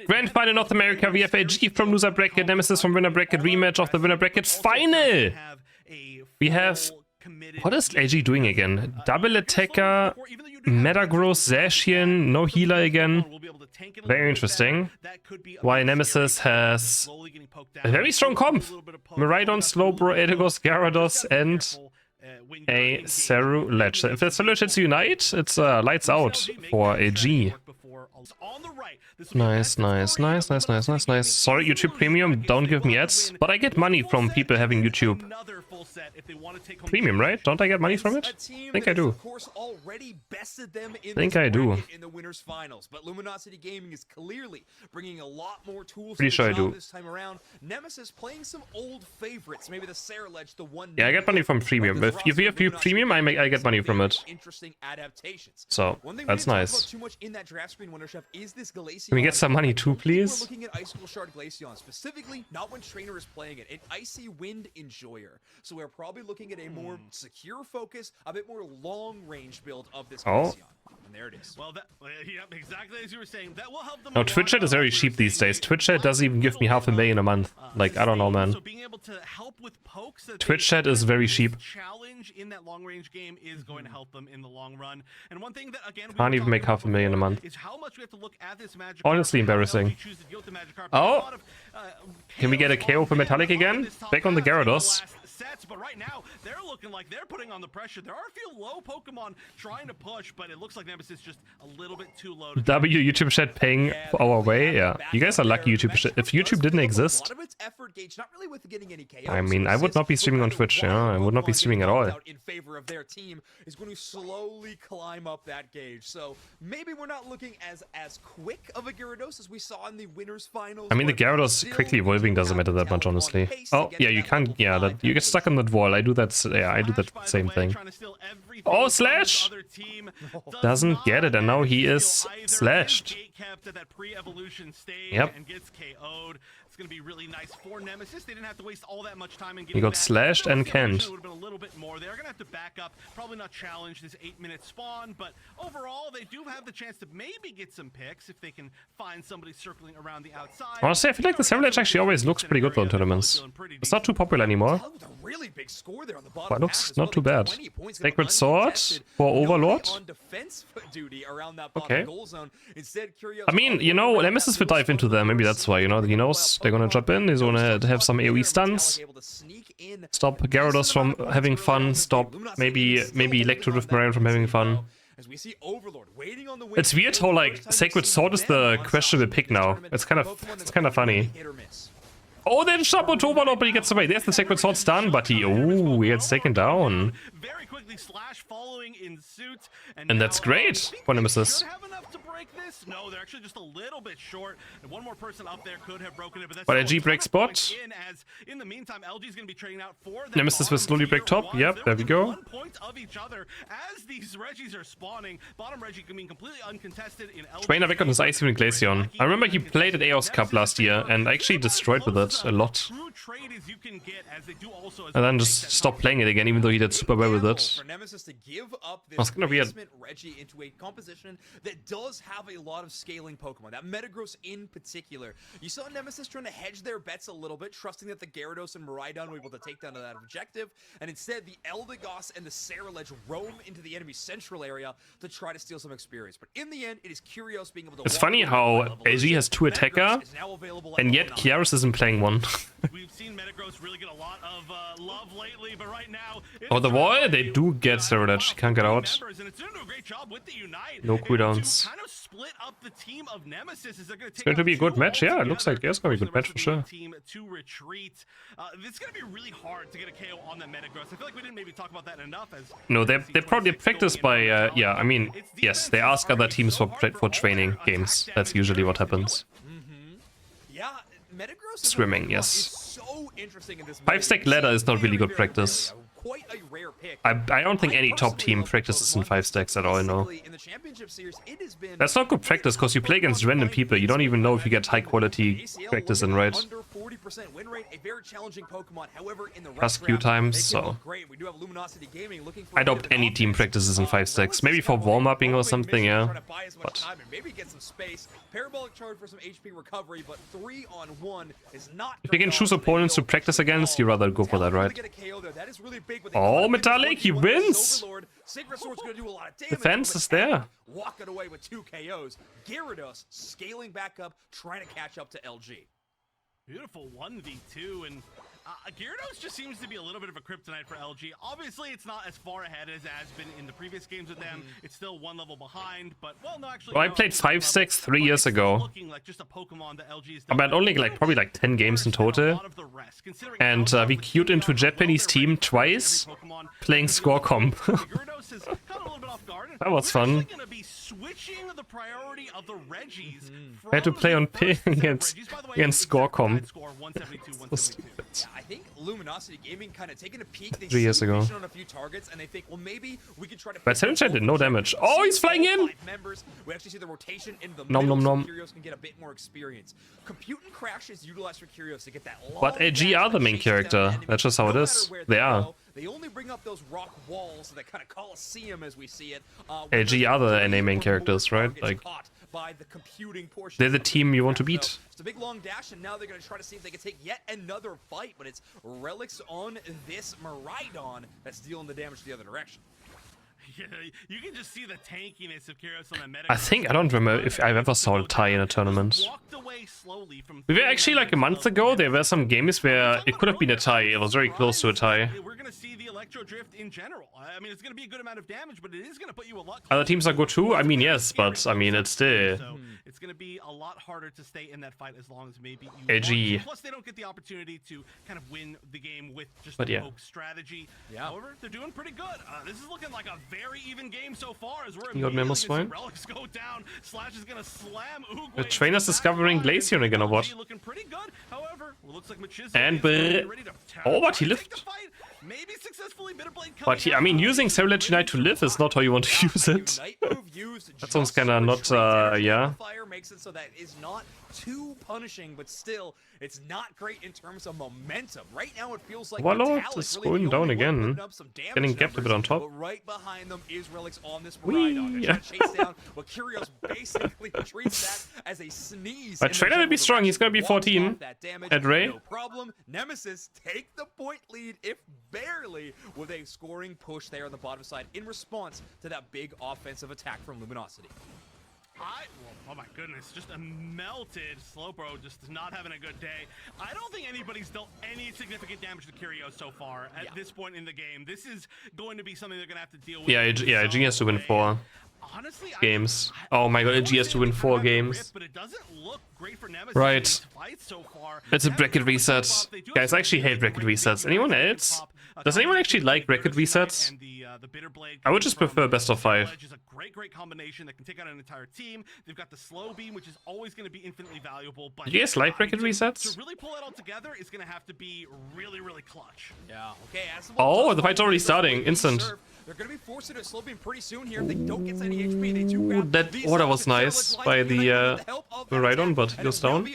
Grand Final North America, we have AG from loser bracket, Nemesis from winner bracket, rematch of the winner bracket final. We have... What is AG doing again? Double attacker, Metagross, Zacian, no healer again. Very interesting. While Nemesis has a very strong comp. Miraidon, Slowbro, Eldegoss, Gyarados, and a Ceruledge. If the Ceruledge unite, it's lights out for AG. Nice. Sorry, YouTube Premium, don't give me ads, but I get money from people having YouTube Premium, right? Don't I get money from it? I think I do. In the winners finals, but Luminosity Gaming is clearly bringing a lot more tools Pretty sure I do. this time around. Nemesis playing some old favorites, maybe the Ceruledge, the one. Yeah, I get money from Premium. If you have Premium, I get money from it. Interesting adaptations. So that's nice. Too much in that draft screen, Wonder Chef, is this Glaceon. Can we get some money too, please? We're looking at Icicle Shard Glaceon, specifically not when Trainer is playing it, an Icy Wind Enjoyer. So we're probably looking at a more secure focus, a bit more long-range build of this Glaceon. And there it is. Well, yeah, exactly as you were saying. That will help them. No, Twitch chat is very cheap these days. Twitch chat doesn't even give me $500,000 a month. Like, I don't know, man. So being able to help with pokes, Twitch chat is very cheap. Challenge in that long-range game is going to help them in the long run. And one thing that again, Can't even make $500,000 a month. is how much we have to look at this Magikarp. Honestly embarrassing. Oh, can we get a KO for Metallic again? Back on the Gyarados. But right now, they're looking like they're putting on the pressure. There are a few low Pokemon trying to push, but it looks like Nemesis just a little bit too low. W YouTube chat paying our way. Yeah, you guys are lucky. YouTube chat. If YouTube didn't exist, I mean, I would not be streaming on Twitch. Yeah, I would not be streaming at all. In favor of their team is going to slowly climb up that gauge. So maybe we're not looking as quick of a Gyarados as we saw in the winners finals. I mean, the Gyarados quickly evolving doesn't matter that much, honestly. Oh yeah, you can't. Yeah, that you get stuck on that wall. I do that. Yeah, I do that same thing. Oh, slash! Doesn't get it, and now he is slashed. Yep. It's going to be really nice for Nemesis. They didn't have to waste all that much time in getting He got slashed and canned. It would have been a little bit more. They're going to have to back up, probably not challenge this 8-minute spawn, but overall they do have the chance to maybe get some picks if they can find somebody circling around the outside. Honestly, I feel like the Ceruledge actually always looks pretty good though in tournaments. It's not too popular anymore, but it looks not too bad. Sacred Sword for Overlord. Okay. I mean, you know, Nemesis will dive into them. Maybe that's why, you know, he knows they're gonna jump in. He's gonna have some AoE stuns. Stop Gyarados from having fun. Stop maybe Electro Drift Marion from having fun. It's weird how like Sacred Sword is the questionable pick now. It's kind of funny. Oh, then Shapo to Overlord, but he gets away. There's the Sacred Sword stun, but he gets taken down. Very quickly, Slash following in suit, and that's great for Nemesis. No, they're actually just a little bit short. And one more person up there could have broken it, but LG breaks bot. In the meantime, LG's going to be trading out for Nemesis will slowly break top. Yep, there we go. 1 point of each other as these Reggies are spawning. Bottom Reggie can be completely uncontested in LG. Trainer back on his Icy Wind Glaceon. I remember he played at Eos Cup last year and actually destroyed with it a lot. And then just stopped playing it again, even though he did super well with it. That's gonna be a Reggie into a composition that does have a lot of scaling Pokemon. That Metagross in particular. You saw Nemesis trying to hedge their bets a little bit, trusting that the Gyarados and Miraidon were able to take down that objective, and instead the Eldegoss and the Ceruledge roam into the enemy central area to try to steal some experience. But in the end, it is CrisHeroes being able to... It's funny how AG has 2 attacker, and yet Kiaris isn't playing 1. We've seen Metagross really get a lot of love lately, but right now... Oh, the wall? They do get Ceruledge. Can't get out. No cooldowns. It's going to be a good match. Yeah, it looks like it's going to be a good match for sure. It's going to be really hard to get a KO on that Metagross. I feel like we didn't maybe talk about that enough. No, they probably practice by... yeah, I mean, yes, they ask other teams for training games. That's usually what happens. Yeah, Metagross Swimming, yes. So interesting in this 5-stack ladder is not really good practice. Quite a rare pick. I don't think any top team practices in 5 stacks at all, no. That's not good practice, because you play against random people. You don't even know if you get high quality practice in, right? 100% win rate, a very challenging Pokemon. However, in the Plus Q times, so great. We do have Luminosity Gaming looking for I'd opt any team practices in 5-6. Maybe for warm-upping or something, yeah. But maybe get some space. Parabolic charge for some HP recovery, but 3-on-1 is not. if you can choose opponents to practice against, you rather go for that, right? Oh, Metallic, he wins! Defense is there. Walking away with 2 KOs. Gyarados scaling back up, trying to catch up to LG. Beautiful 1v2, and Gyarados just seems to be a little bit of a kryptonite for LG. Obviously, it's not as far ahead as it has been in the previous games with them. It's still 1 level behind, but well, no, actually. Well, I played 5-6 3 years ago. Looking like just a Pokemon that LG is But only like probably like 10 games in total. And we queued into Japanese team twice, playing score comp. That was fun. I had to play on ping against score comp. I think Luminosity Gaming kind of taking a peek. 3 years ago. On a few targets, and they think, well, maybe we could try to. But Serenchai did no damage. Oh, he's flying in! We actually see the rotation in the nom nom nom. Curios can get a bit more experience. Compute and Crash is utilized for Curios to get that. But AG are the main character. That's just how it is. They are. They only bring up those rock walls, that kind of coliseum as we see it. AG are the NA main characters, right? Like, by the computing portion. they're the team you want to beat. It's a big long dash, and now they're going to try to see if they can take yet another fight, but it's Relics on this Miraidon that's dealing the damage the other direction. Yeah, you can just see the tankiness of Curios on the meta. I don't remember if I've ever saw a tie in a tournament. We were actually like a month ago, there were some games where it could have been a tie. It was very close to a tie. We're going to see the Electro Drift in general. I mean, it's going to be a good amount of damage, but it is going to put you a lot. Other teams are good too? I mean, yes, but I mean, it's still. So it's going to be a lot harder to stay in that fight as long as maybe you AG. want to. Plus, they don't get the opportunity to kind of win the game with just the poke strategy. However, they're doing pretty good. This is looking like a very even game so far as we're Memos fine. Relics go down. Slash is going to slam Uguay. The trainer's discovering Glaceon again or what? Looking pretty good. However, it looks like Machismo And oh, but he lived. Maybe successfully But I mean, using Ceruledge Unite to live is not how you want to use it. That sounds kinda not, yeah. Makes it so that is not too punishing, but still, it's not great in terms of momentum. Right now, it feels like Warlord is going down again. Getting gapped a bit on top. But right behind them is Relics on this Miraidon. They're chase down, but Curios basically treats that as a sneeze. But Trainer will be strong. He's gonna be 14 at Ray. No problem. Nemesis take the point lead, if barely, with a scoring push there on the bottom side in response to that big offensive attack from Luminosity. Oh my goodness, just a melted Slowbro, just not having a good day. I don't think anybody's dealt any significant damage to Curios so far at this point in the game. This is going to be something they're going to have to deal with. Yeah, AG has to win 4 games. Oh my god, AG has to win 4 games. But it doesn't look great for Nemesis right. in these fights so far. It's a bracket reset. Guys, I actually hate bracket resets. Anyone else? Does anyone actually like bracket resets? I would just prefer best of 5. Is a great combination that can take out an entire team. They've got the slow beam, which is always going to be infinitely valuable. But do you guys like bracket resets? To really pull it all together is going to have to be really clutch. Yeah. Okay. Oh, the fight's already starting. Instant. They're going to be forced to slow beam pretty soon here if they don't get any HP. They do grab that order was nice by the Miraidon, but he goes down.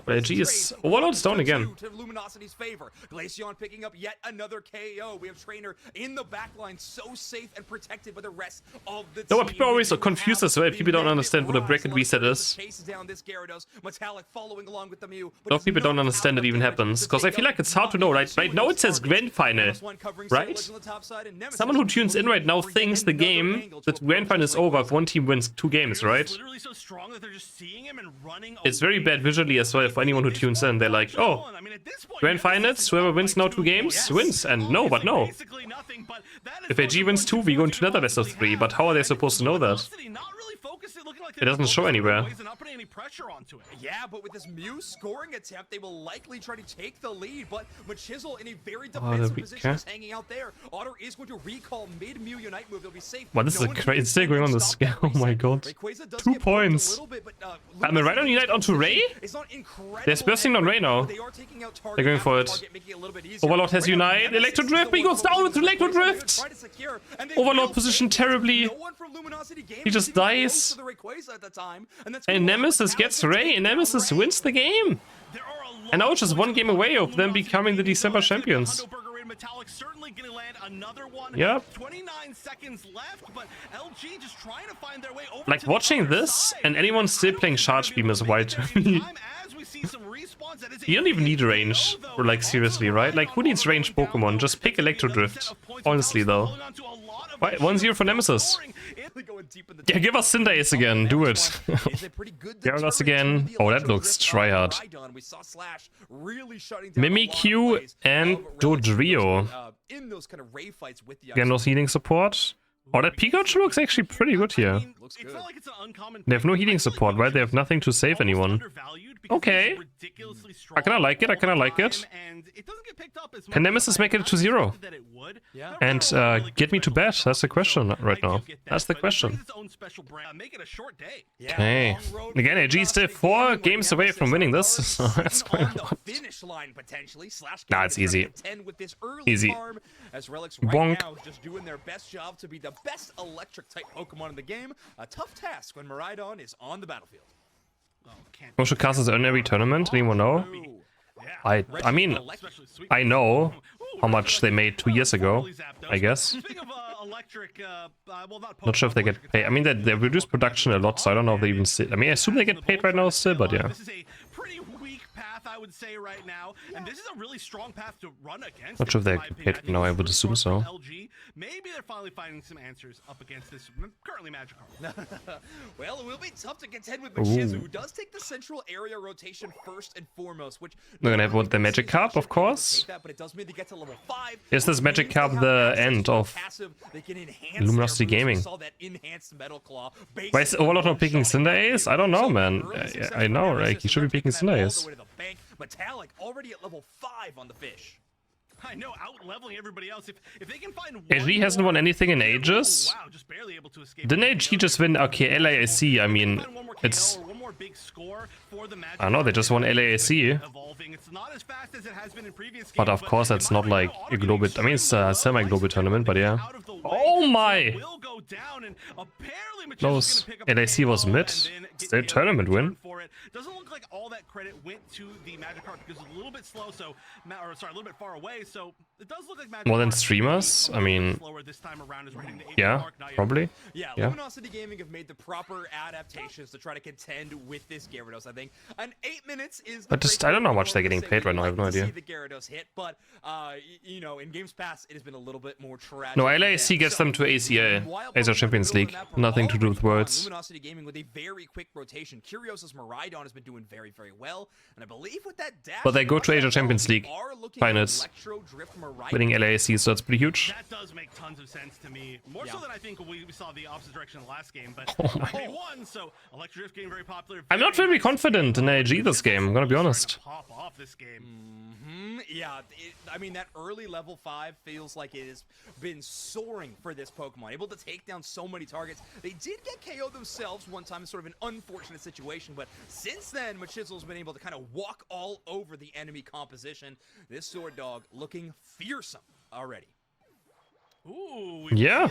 But AG is Overlord's down again. To Luminosity's favor. Glaceon picking up yet another KO. We have Trainer in the backline, so safe and protected by the rest of the team. No, people are always so confused as well. People don't understand what a bracket reset is. Down this Gyarados, Metallic following along with the Mew. A lot of people don't understand it even happens, because I feel like it's hard to know. Right now it says Grand Final, right? Someone who tunes in right now thinks the game, that Grand Final is over if one team wins 2 games, right? It's very bad visually as well for anyone who tunes in. They're like, oh, Grand Finals, whoever wins now 2 games wins. And no, but no. If AG wins 2, we go into another best of 3. But how are they supposed to know that? It doesn't show anywhere. Yeah, but with this Mew scoring attempt, they will likely try to take the lead. But Machismo in a very defensive position is hanging out there. Otter is going to recall mid Mew Unite move. They'll be safe. What, this is a crazy. It's still going on the scale. Oh my god. 2 points. I'm right on Unite onto Ray? They're bursting on Ray now. They're going for it. Overlord has Unite. Electro Drift. He goes down with Electro Drift. Overlord positioned terribly. He just dies. And Nemesis gets Ray, and Nemesis wins the game. And now it's just one game away of them becoming the December champions. Yep. 29 seconds left, but LG just trying to find their way over. Like, watching this and anyone still playing Charge Beam is white. You don't even need range. Or like, seriously, right? Like, who needs range Pokemon? Just pick Electro Drift. Honestly, though. Why? 1-0 for Nemesis. Yeah, give us Cinderace again. Do it. Gyarados again. Oh, that looks tryhard. Mimikyu and Dodrio. Again, no healing support. Oh, that Pikachu looks actually pretty good here. They have no healing support, right? They have nothing to save anyone. Okay. I kinda like it, I kinda like it. Can Nemesis make it to 0? And get me to bed? That's the question right now. That's the question. Okay. Again, AG is still 4 games away from winning this. So that's quite a lot. Nah, it's easy. Easy. Bonk. Just doing their best job to be the best electric type Pokemon in the game. A tough task when Miraidon is on the battlefield. Who should cast this in every tournament? Anyone know? I mean, I know how much they made 2 years ago, I guess. Not sure if they get paid. I mean, they reduced production a lot, so I don't know if they even I mean, I assume they get paid right now still, but yeah. I would say right now, and this is a really strong path to run against. Not sure if they get paid right now, I would assume so. LG, maybe they're finally finding some answers up against this currently Magikarp. Well, it will be tough to contend with Machizu, who does take the central area rotation first and foremost, which they're gonna have what, the Magikarp, of course. But it does mean they get to level 5. Is this Magikarp the end of Luminosity Gaming? Why is Overlord not picking Cinderace? I don't know, man. I know, right? He should be picking Cinderace. Metallic already at level 5 on the fish. I know, out leveling everybody else. If they can find AG hasn't won anything in ages. Wow, just barely able to escape. Didn't AG just win? Okay, LAC. I mean, it's. I don't know, they just won LAC. But of course, that's not like a global. I mean, it's a semi-global tournament, but yeah. Oh my! Close. LAC was mid. Still tournament win. Doesn't look like all that credit went to the Magikarp because it's a little bit slow, so or sorry, a little bit far away. So it does look like Magikarp more than streamers. I mean, yeah, probably. Yeah, Luminosity Gaming have made the proper adaptations to try to contend with this Gyarados. I think, and 8 minutes is. But just I don't know how much they're getting paid right now. I have no idea. The Gyarados hit, but you know, in games past, it has been a little bit more tragic. No, LAC gets them to ACL, Asia Champions League. Nothing to do with words. Luminosity Gaming with a very quick rotation. Curios's Miraidon has been doing very, very well, and I believe with that dash. But they go to Asia Champions League finals, winning LAC, so that's pretty huge. That does make tons of sense to me. More so than I think we saw the opposite direction in the last game, but they won, so Electro Drift getting very popular. I'm not very confident in AG this game, I'm gonna be honest. Pop off this game. Yeah, I mean, that early level 5 feels like it has been soaring for this Pokemon. Able to take down so many targets. They did get KO'd themselves one time in sort of an unfortunate situation, but since then, Machizel's been able to kind of walk all over the enemy composition. This Sword Dog looking fearsome already. Ooh, yeah.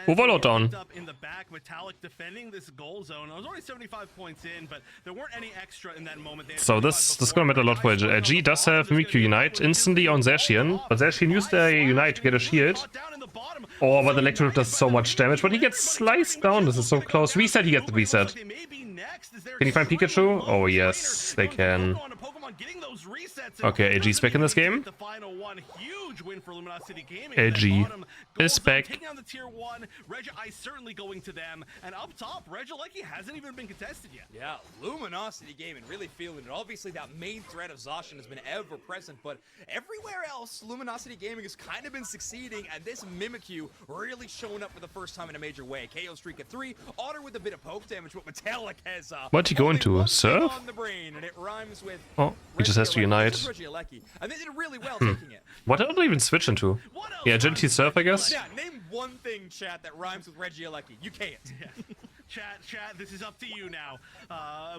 Overlord down. Up in the back, Metallic defending this goal zone. I was already 75 points in, but there weren't any extra in that moment. So this is gonna matter a lot for AG. AG does have Mimikyu Unite instantly on Zacian, but Zacian used a Unite to get a shield. Oh, but Electro does so much damage, but he gets sliced down. This is so close. Reset, he gets the reset. Can you find Pikachu? Oh yes, they can. Okay, AG's back in this game. AG is back. Taking down the tier 1, Regice certainly going to them, and up top, Regieleki hasn't even been contested yet. Yeah, Luminosity Gaming really feeling it. Obviously, that main threat of Zacian has been ever present, but everywhere else, Luminosity Gaming has kind of been succeeding, and this Mimikyu really showing up for the first time in a major way. KO streak at 3, Otter with a bit of poke damage, but Metallic has what'd he go into? Surf? On the brain, and it rhymes with oh, he just has to unite. And they did really well taking it. What did I even switch into? Yeah, Agility Surf, I guess? Yeah, name one thing, chat, that rhymes with Regieleki. You can't. Chat, this is up to you now.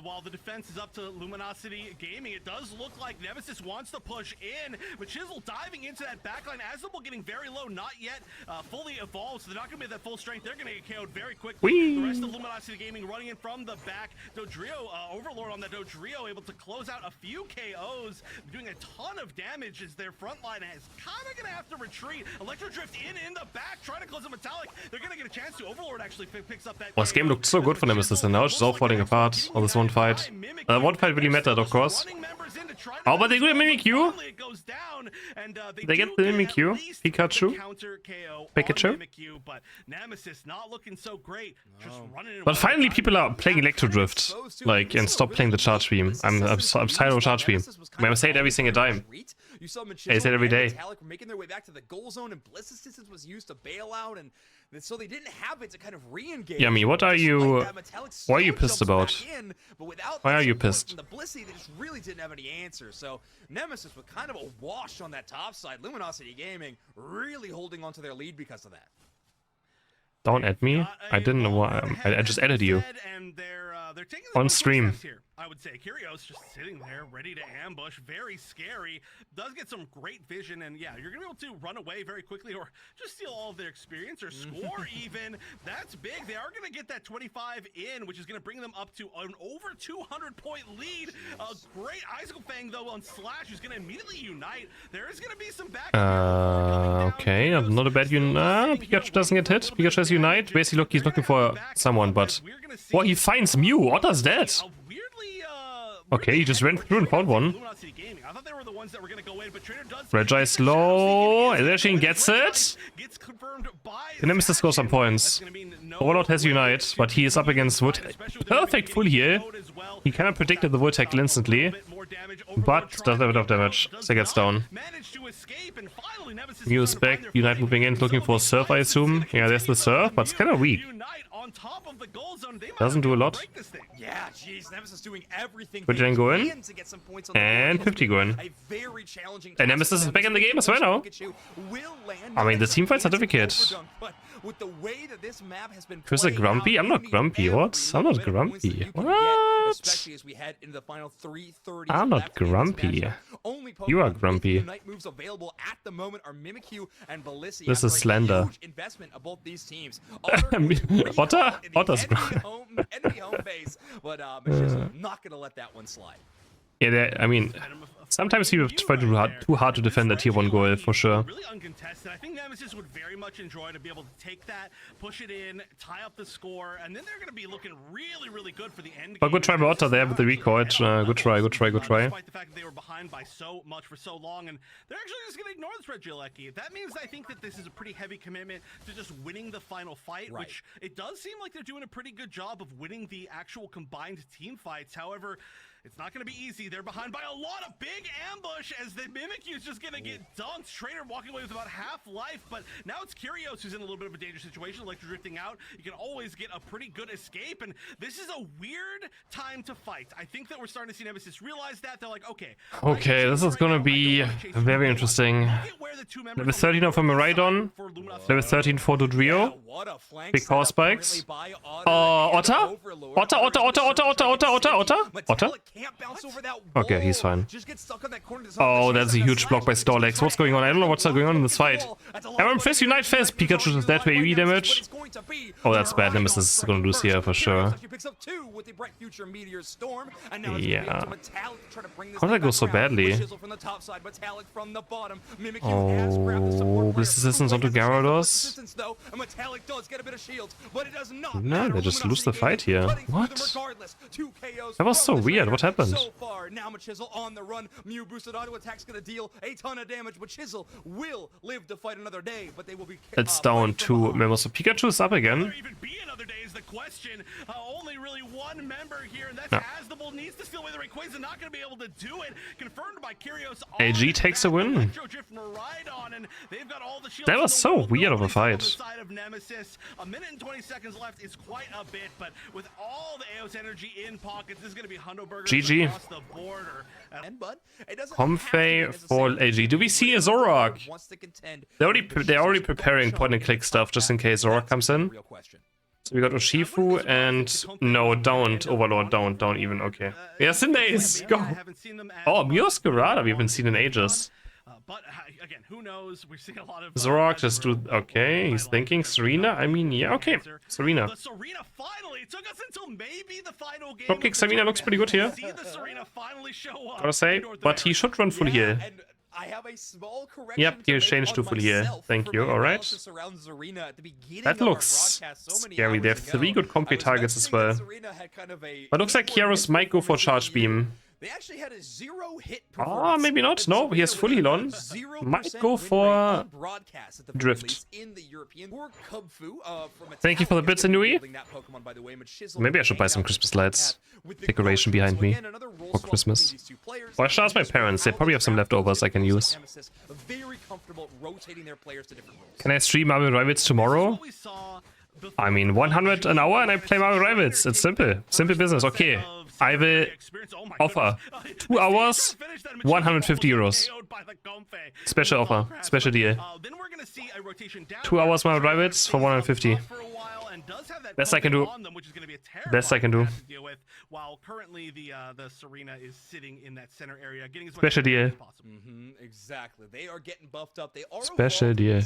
While the defense is up to Luminosity Gaming, it does look like Nemesis wants to push in, but Chisel diving into that backline as the ball getting very low, not yet fully evolved, so they're not going to be at that full strength. They're going to get KO'd very quickly. Whee! The rest of Luminosity Gaming running in from the back. Dodrio, Overlord on that Dodrio, able to close out a few KOs, doing a ton of damage as their front line is kind of going to have to retreat. Electro Drift in the back, trying to close a Metallic. They're going to get a chance to. Overlord actually picks up that. Oh, this game looked so good for Nemesis, and now it's just all falling apart on this one fight. One fight really mattered, of course. Oh, but they do a Mimikyu. They get the Mimikyu. Pikachu. Pikachu. But Nemesis not looking so great. But finally, people are playing Electro Drift, like, and stop playing the charge beam. I'm tired of charge beam. I say it every single time. I say it every day. Making their way back to the goal zone, and Bliss assistance was used to bail out, and so they didn't have it to kind of re-engage. Yummy, what are you? Why are you pissed about? Why are you pissed? The Blissey, they just really didn't have any answers. So Nemesis was kind of a wash on that top side. Luminosity Gaming really holding on to their lead because of that. Don't add me. I didn't know why. I just added you. They're taking on stream. Here, I would say CrisHeroes just sitting there, ready to ambush. Very scary. Does get some great vision, and yeah, you're gonna be able to run away very quickly, or just steal all of their experience, or score even. That's big. They are gonna get that 25 in, which is gonna bring them up to an over 200-point lead. A great Icicle Fang though on Slash, who's gonna immediately unite. There is gonna be some back. Okay, not a bad unite. Pikachu doesn't get hit. Pikachu has unite. Basically, he's looking for someone, but well, he finds Mew. What does that? Okay, he just ran through and found one. Regice low. Electrine gets it. The Nemesis scores some points. Overlord has unite, but he is up against Wood. Perfect full heal. He kind of predicted the Wood tackle instantly, but does a bit of damage. So gets down. Mew is back. Unite moving in, looking for a Surf, I assume. Yeah, there's the Surf, but it's kind of weak. Doesn't do a lot. Yeah, jeez, Nemesis doing everything. 20 go in, and 50 go in. And Nemesis is back in the game as well now. I mean, the team fight certificate. Chris a grumpy? I'm not grumpy. What? I'm not grumpy. What? I'm not grumpy. You are grumpy. This is slander. Otter? Otter's grumpy. Not gonna let that one slide. Yeah, I mean, sometimes you try too hard to defend a tier 1 goal, for sure. Really uncontested. I think Nemesis would very much enjoy to be able to take that, push it in, tie up the score, and then they're going to be looking really, really good for the end game. But good try by Otter there with the recoil. Good try. Despite the fact that they were behind by so much for so long, and they're actually just going to ignore this Red Gilecki. That means I think that this is a pretty heavy commitment to just winning the final fight, which it does seem like they're doing a pretty good job of winning the actual combined team fights. However, it's not going to be easy. They're behind by a lot of big ambush as the Mimikyu is just going to get dunked. Trainer walking away with about half life, but now it's CrisHeroes who's in a little bit of a dangerous situation. Electro drifting out. You can always get a pretty good escape, and this is a weird time to fight. I think that we're starting to see Nemesis realize that. They're like, okay, this is going to be very interesting. Level 13 of Miraidon. Level 13 for Dodrio. Big horse spikes. Otter? Otter? Okay, he's fine. Oh, that's a huge block by Storlex. What's going on? I don't know what's going on in this fight. Aaron Fist, Unite Fist. Pikachu is dead for AoE damage. Oh, that's bad. Nemesis is gonna lose here for sure. Yeah. How did that go so badly? Oh, Bliss assistance onto Gyarados. No, they just lose the fight here. What? That was so weird. What happened? So far, now Chisel on the run. Mew boosted auto attack's gonna deal a ton of damage, but Chisel will live to fight another day. But they will be. It's down to members. So Pikachu is up again. There even be another day is the question. Only really one member here, and that's Asdable. Needs to steal away the Rayquaza. Not gonna be able to do it. Confirmed by CrisHeroes. AG takes a win. That was so weird of a fight. A minute and 20 seconds left is quite a bit, but with all the Eos energy in pockets, this is gonna be GG. Comfey for AG. Do we see a Zoroark? They're already preparing point and click stuff just in case Zoroark comes in. So we got Urshifu and no, don't Overlord, don't even. Okay. Yeah, Cinderace, go. Oh, Meowscarada, we haven't seen in ages. But again, who knows? We're seeing a lot of Zorok just do. Okay, he's thinking Serena. I mean, yeah, okay, Serena. The Serena finally took us until maybe the final game. Dropkick Serena looks pretty good here. See the Serena finally show up. Gotta say, but he should run full heal. And I have a small correction Yep, he changed to full heal. Thank you. All right. That looks scary. They have 3 good concrete targets as well. But looks like CrisHeroes might go for charge beam. They actually had a 0-hit Ah, maybe not. No, he has full heal on. Might go for drift. Thank you for the bits, Inui. Maybe I should buy some Christmas lights. Decoration behind me for Christmas. Or I should ask my parents. They probably have some leftovers I can use. Can I stream Marvel Rivals tomorrow? I mean, 100 an hour and I play Marvel Rivals. It's simple. Simple business. Okay. I will offer 2 hours, 150 euros. Special offer, special deal. 2 hours my rivals for 150. Best I can do. Best I can do. While currently the Serena is sitting in that center area, getting as much special deal. Exactly. They are getting buffed up. They are special deal.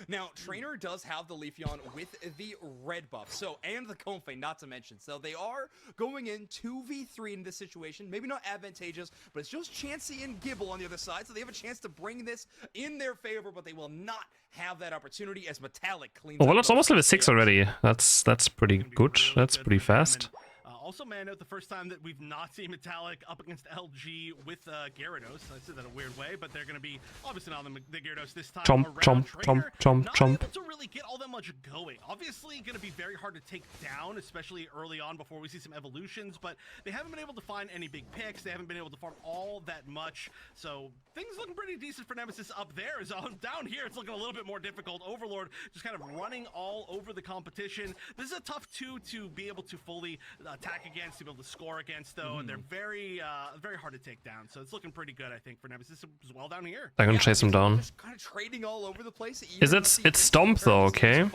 Now, Trainer does have the Leafeon with the red buff, so and the Comfey, not to mention. So they are going in 2v3 in this situation. Maybe not advantageous, but it's just Chansey and Gibble on the other side, so they have a chance to bring this in their favor, but they will not have that opportunity as Metallic cleans well, it's almost level 6 already. That's pretty good. That's pretty fast. Also, man, note the first time that we've not seen Metallic up against LG with Gyarados. I said that a weird way, but they're going to be obviously not the Gyarados this time. Chomp. Not able to really get all that much going. Obviously, going to be very hard to take down, especially early on before we see some evolutions. But they haven't been able to find any big picks. They haven't been able to farm all that much. So things looking pretty decent for Nemesis up there. So down here, it's looking a little bit more difficult. Overlord just kind of running all over the competition. This is a tough 2 to be able to fully attack against, to be able to score against, though, and they're very hard to take down. So it's looking pretty good, I think, for Nemesis as well down here. I'm gonna chase him down. Kind of trading all over the place. It's Stomp though, okay?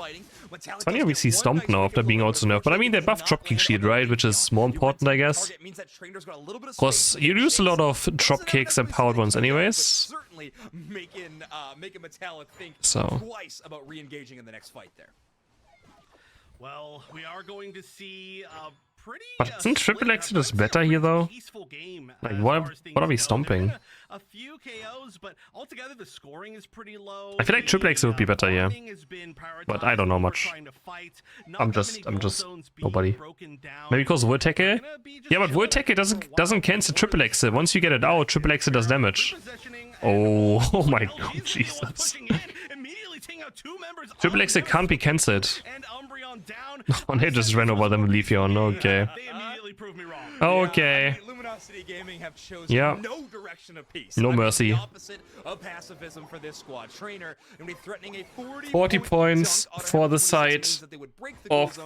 It's funny how we see Stomp now after being also nerfed, but I mean they buffed Dropkick Shield, right? Which is more important, I guess. Of course, you use a lot of Dropkicks and powered ones anyways. Certainly making Metallic think twice about re-engaging in the next fight there. Well, we are going to see pretty. But isn't Triple X just better here though? Like what are we stomping? A few KOs, but altogether the scoring is pretty low. I feel like Triple X would be better, yeah. But I don't know much. I'm just nobody. Maybe because Vortex? Yeah, but Vortex doesn't cancel Triple X. Once you get it out, Triple X does damage. Oh my god, Jesus. Triple X can't be cancelled. Oh, they just ran over them with Leafeon. Okay. Okay. Luminosity Gaming have chosen no direction of peace. No mercy. The opposite of pacifism for this squad. Trainer and be threatening a 40 points for the side of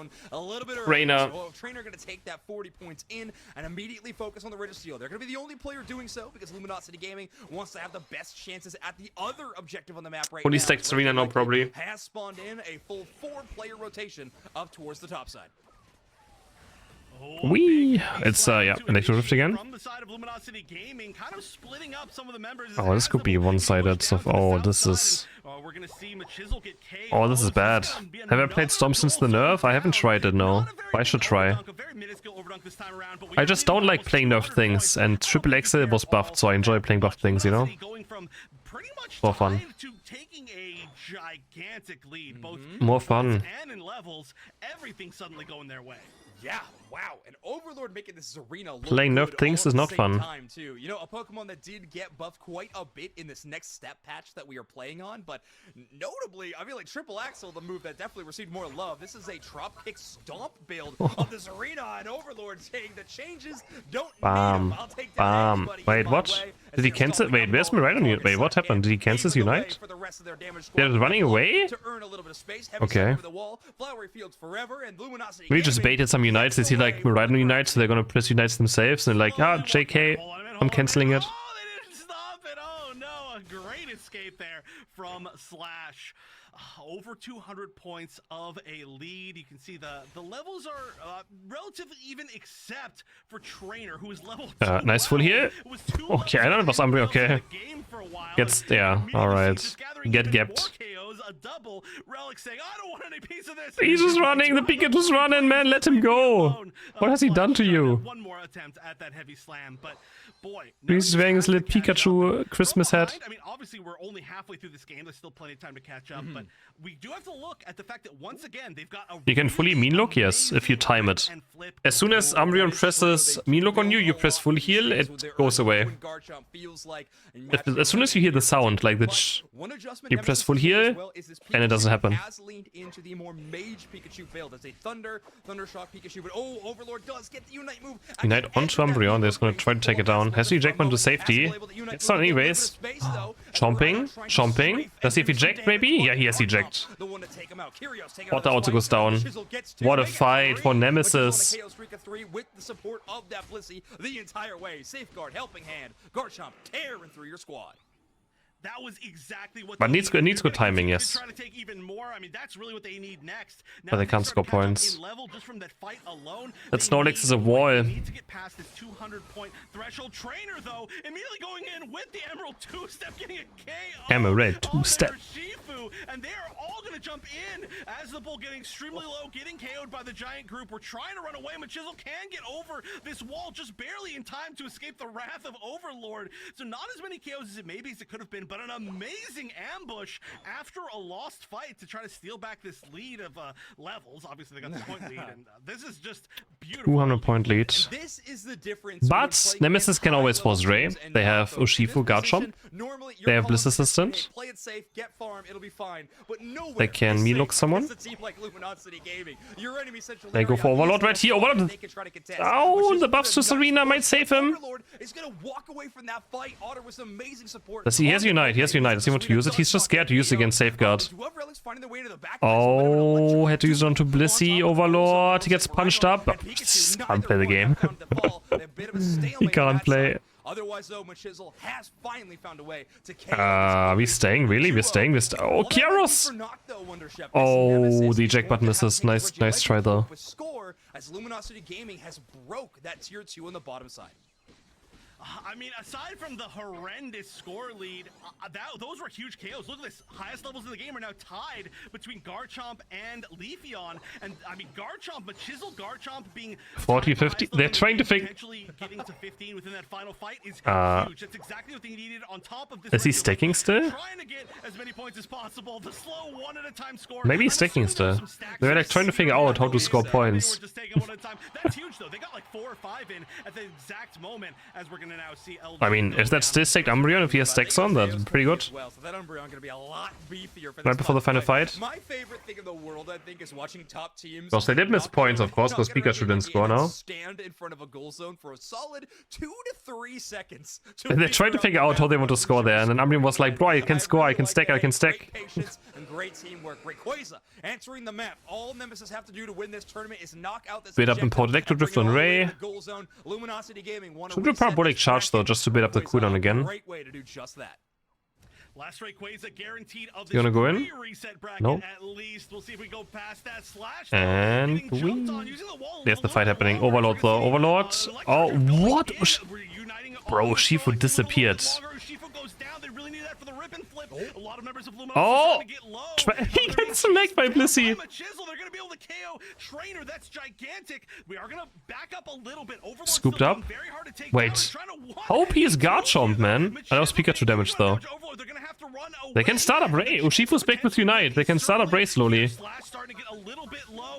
Reina. So Trainer going to take that 40 points in and immediately focus on the Registeel. They're going to be the only player doing so because Luminosity Gaming wants to have the best chances at the other objective on the map right Fully now. stacked Serena now probably. Has spawned in a full 4-player rotation up towards the top side. Wee! It's yeah, Electro Rift again. Oh, this could be one-sided stuff. Oh, this is. Oh, this is bad. Have I played Storm since the nerf? I haven't tried it, no. I should try. I just don't like playing nerfed things, and Triple X was buffed, so I enjoy playing buffed things, you know? More fun. More fun. And in levels, everything suddenly going their way. Yeah, wow, and Overlord making this arena look playing nerfed things is not fun. Too. You know, a Pokemon that did get buffed quite a bit in this next step patch that we are playing on, but notably, I feel like Triple Axel, the move that definitely received more love. This is a drop kick stomp build of this arena, and Overlord saying the changes don't need them. I'll take that. Wait, what? Did he cancel? Wait, where's Miraidon? Wait, what happened? Did he cancel his Unite? They're running away? Okay. We just baited some Unites. They see like Miraidon Unites, so they're gonna press Unites themselves, and they're like, ah, JK, I'm canceling it. Oh, they didn't stop it. Oh no, a great escape there from Slash. Over 200 points of a lead. You can see the levels are relatively even, except for Trainer, who is level 12. Nice full heal. Okay, I don't know what's Umbreon. Okay. Gets, yeah, alright. Get gapped. He's just running. The Pikachu's running, man. Let him go. What has he done to you? One more attempt at that heavy slam, but boy, He's wearing his little Pikachu Christmas hat. I mean, obviously, we're only halfway through this game. There's still plenty of time to catch up, but we do have to look at the fact that once again, they've got a You can fully mean look, yes, if you time it. As soon as Umbreon presses mean look on you, you press full heal, it goes away. As soon as you hear the sound, like you press full heal, and it doesn't happen. Unite onto Umbreon, they're just gonna try to take it down. Has to eject one to safety. It's not anyways. Chomping, chomping. Does he have eject maybe? Yeah, he has eject. Water also goes down. What a fight for Nemesis. With the support of that Blissey the entire way. Safeguard, helping hand, Garchomp tearing through your squad. That was exactly what But it needs good timing, yes. Try to take even more. I mean, that's really what they need next. Now, but they can't score points. Just from that fight alone, that Snorlax is a wall. They need to get past this 200-point threshold. Trainer, though, immediately going in with the Emerald two-step, getting a KO. Emerald two-step. And they are all going to jump in as the bull getting extremely low, getting KO'd by the giant group. We're trying to run away. Machizzle can get over this wall just barely in time to escape the wrath of Overlord. So not as many KOs as it maybe as it could have been, but an amazing ambush after a lost fight to try to steal back this lead of levels. Obviously, they got the point lead, and this is just beautiful. 200-point lead. This is the difference. But Nemesis can always force Ray. They have Urshifu, Garchomp. They have Bliss Assistant. Play it safe, get farm, it'll be fine. But nowhere they can me look someone. Like Luminosity Gaming. Your enemy they go for Overlord right here. Overlord. Oh, the buffs to Serena might save him. Is gonna walk away from that fight. Otter with amazing support. Does he has Unite? He has Unite. Does he want to use it? He's just scared to use it against Safeguard. Oh, had to use it onto Blissey. Overlord. He gets punched up. Can't play the game. He can't play. Otherwise, though, Machizzle has finally found a way to we're staying, really? We're staying? Oh, CrisHeroes! Oh, the eject button misses. Nice try, though. As Luminosity Gaming has broke that tier 2 on the bottom side. I mean, aside from the horrendous score lead, those were huge KOs. Look at this. Highest levels in the game are now tied between Garchomp and Leafeon. And, I mean, Machizzle Garchomp being 40, 50. They're trying to figure... Potentially getting to 15 within that final fight is huge. That's exactly what they needed on top of this. Is he sticking still? Trying to get as many points as possible. The slow one-at-a-time score. Maybe he's sticking still. They're like trying to figure out how to score points. That's huge, though. They got like 4 or 5 in at the exact moment as we're going to now see LG. I mean, if that's still stacked Umbreon, if he has stacks on, that's pretty good. Right before the final fight. My favorite thing in the world, I think, is watching top teams. Because they did miss points, of course, because Pikachu didn't score now. Stand in front of a goal zone for a solid 2 to 3 seconds. They tried to figure out how they want to score there, and then Umbreon was like, bro, I can score, I can stack, I can stack. Patience and great teamwork. Rayquaza answering the map. All Nemesis have to do to win this tournament is knock out this. Build up Import Electro Drift on Ray. Should do Parabolic Charge though, just to build up the cooldown again. Great way to do just that. Last Rayquaza guaranteed of you wanna go in? No. At least. We'll see if we go past that slash. And there's the fight happening. Overlord though. Overlord. Oh, what? Bro, Shifu disappeared. Oh! He gets smacked by Blissey. Scooped up. Wait. Hope he is Garchomp, man. I know Pikachu damage though. They can start up Ray. Ushifu's back with Unite. They can start up Ray slowly.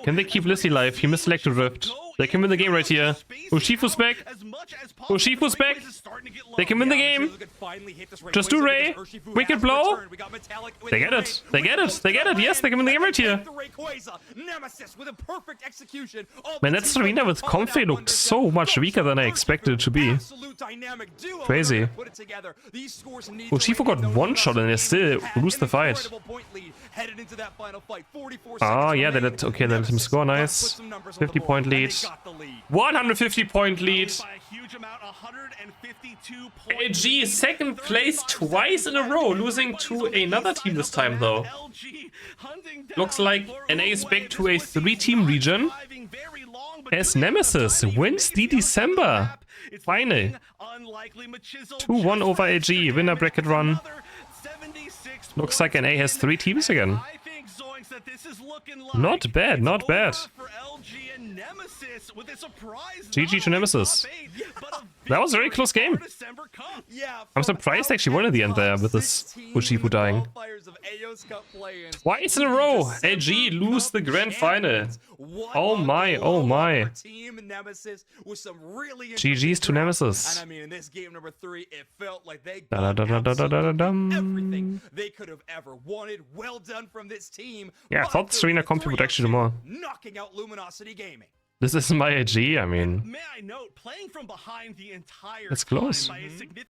Can they keep Blissey alive? He missed Electro Drift. They can win the game right here. Ushifu's back. Ushifu's back. They can win the game. Just do Ray. Wicked blow. They get it. They get it. They get it. Yes, they can win the game right here. Man, that Serena with Comfey looked so much weaker than I expected it to be. Crazy. Ushifu got one shot and they still lose the fight. Oh, yeah, they let him score. Nice. 50-point lead. 150-point lead. huge amount, 152 points. AG is second place twice in a row, losing to another team this time though. Looks like NA is back to a 3-team region as Nemesis wins the December final. 2-1 over AG, winner bracket run. Looks like NA has 3 teams again. Not bad, not bad. GG to Nemesis. That was a very close game. I'm surprised they actually won in the end there with this Ushifu dying. Twice in a row, AG lose the grand final. Oh my, oh my. GG's to Nemesis. And I mean, in this game number 3, it felt like they Da, got da, da, da, da, da, da, dum. everything they could have ever wanted. Well done from this team. Yeah, I thought Serena Compu would actually do more. Knocking out Luminosity Gaming. This is my AG, I mean. May I note, playing from behind the entire It's close. time by a significant